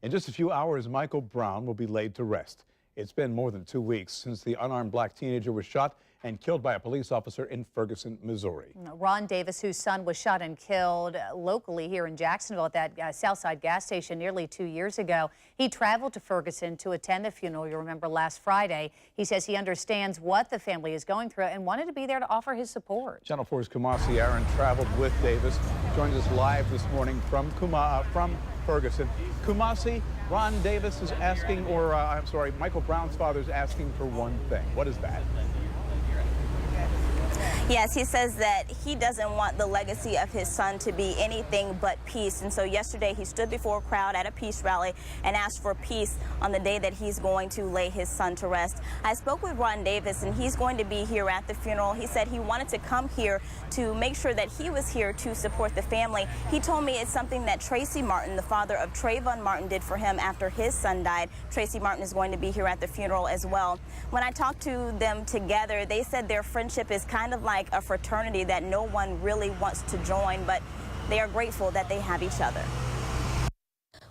In just a few hours, Michael Brown will be laid to rest. It's been more than 2 weeks since the unarmed black teenager was shot and killed by a police officer in Ferguson, Missouri. Ron Davis, whose son was shot and killed locally here in Jacksonville at that Southside gas station nearly 2 years ago. He traveled to Ferguson to attend the funeral, you remember, last Friday. He says he understands what the family is going through and wanted to be there to offer his support. Channel 4's Kumasi Aaron traveled with Davis, joins us live this morning from Ferguson. Kumasi, Ron Davis is asking, Michael Brown's father is asking for one thing. What is that? Yes, he says that he doesn't want the legacy of his son to be anything but peace. And so yesterday he stood before a crowd at a peace rally and asked for peace on the day that he's going to lay his son to rest. I spoke with Ron Davis, and he's going to be here at the funeral. He said he wanted to come here to make sure that he was here to support the family. He told me it's something that Tracy Martin, the father of Trayvon Martin, did for him after his son died. Tracy Martin is going to be here at the funeral as well. When I talked to them together, they said their friendship is kind of like a fraternity that no one really wants to join, but they are grateful that they have each other.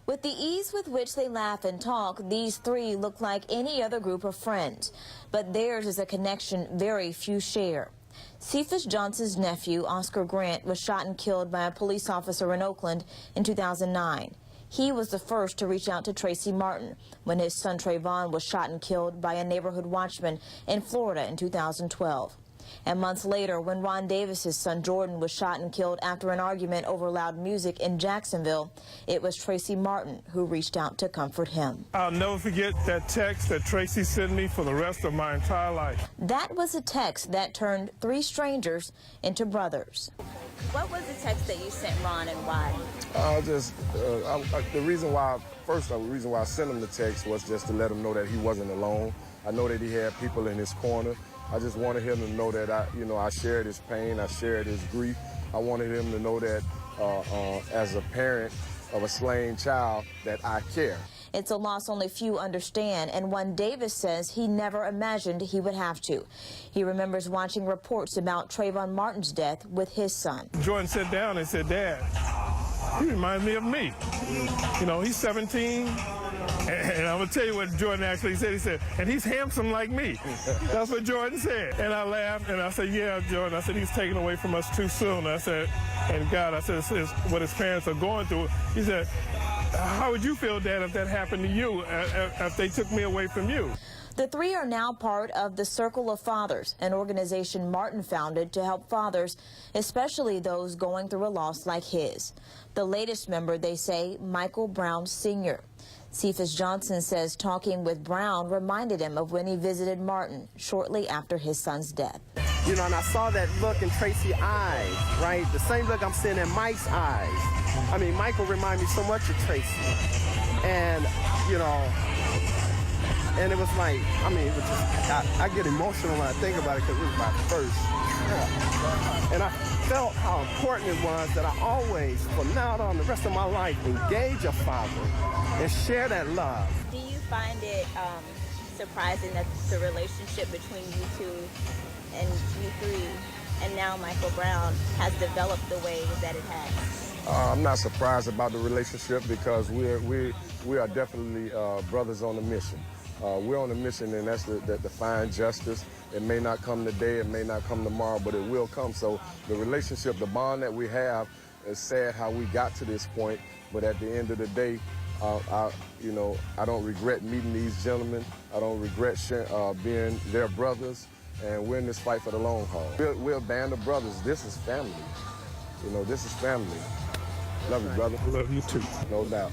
With the ease with which they laugh and talk, these three look like any other group of friends, but theirs is a connection very few share. Cephas Johnson's nephew, Oscar Grant, was shot and killed by a police officer in Oakland in 2009. He was the first to reach out to Tracy Martin when his son Trayvon was shot and killed by a neighborhood watchman in Florida in 2012. And months later, when Ron Davis's son Jordan was shot and killed after an argument over loud music in Jacksonville, it was Tracy Martin who reached out to comfort him. I'll never forget that text that Tracy sent me for the rest of my entire life. That was a text that turned three strangers into brothers. What was the text that you sent Ron, and why? The reason why I sent him the text was just to let him know that he wasn't alone. I know that he had people in his corner. I just wanted him to know that I shared his pain, I shared his grief. I wanted him to know that as a parent of a slain child, that I care. It's a loss only few understand, and one Davis says he never imagined he would have to. He remembers watching reports about Trayvon Martin's death with his son. Jordan sat down and said, "Dad, he reminds me of me." You know, he's 17. And I'm going to tell you what Jordan actually said. He said, "And he's handsome like me." That's what Jordan said. And I laughed, and I said, "Yeah, Jordan." I said, "He's taken away from us too soon." I said, "And God," I said, "this is what his parents are going through." He said, "How would you feel, Dad, if that happened to you, if they took me away from you?" The three are now part of the Circle of Fathers, an organization Martin founded to help fathers, especially those going through a loss like his. The latest member, they say, Michael Brown Sr. Cephas Johnson says talking with Brown reminded him of when he visited Martin shortly after his son's death. You know, and I saw that look in Tracy's eyes, right? The same look I'm seeing in Mike's eyes. I mean, Michael reminded me so much of Tracy. And, you know, and it was like, I mean, it was just, I get emotional when I think about it because it was my first trip. And I felt how important it was that I always, from now on the rest of my life, engage a father and share that love. Do you find it surprising that the relationship between you two and you three and now Michael Brown has developed the way that it has? I'm not surprised about the relationship because we are definitely brothers on a mission. We're on a mission, and that's to find justice. It may not come today, it may not come tomorrow, but it will come. So the relationship, the bond that we have, is sad how we got to this point. But at the end of the day, I don't regret meeting these gentlemen. I don't regret being their brothers, and we're in this fight for the long haul. We're a band of brothers. This is family. You know, this is family. Love you, brother. Love you too. No doubt.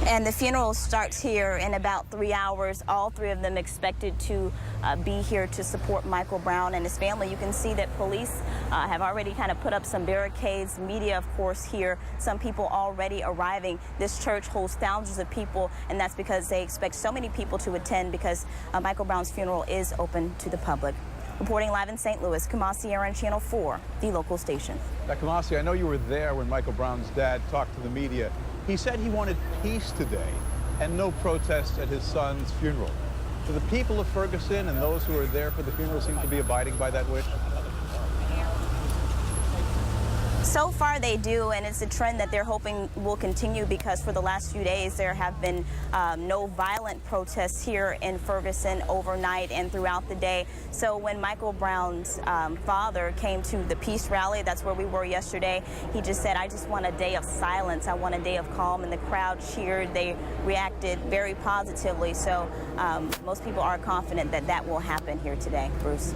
And the funeral starts here in about 3 hours. All three of them expected to be here to support Michael Brown and his family. You can see that police have already kind of put up some barricades. Media, of course, here. Some people already arriving. This church holds thousands of people, and that's because they expect so many people to attend because Michael Brown's funeral is open to the public. Reporting live in St. Louis, Kumasi Aaron, Channel 4, the local station. Now, Kumasi, I know you were there when Michael Brown's dad talked to the media. He said he wanted peace today and no protests at his son's funeral. Do the people of Ferguson and those who are there for the funeral seem to be abiding by that wish? So far they do, and it's a trend that they're hoping will continue because for the last few days there have been no violent protests here in Ferguson overnight and throughout the day. So when Michael Brown's father came to the peace rally, that's where we were yesterday, he just said, I just want a day of silence. I want a day of calm, and the crowd cheered. They reacted very positively. So most people are confident that that will happen here today. Bruce.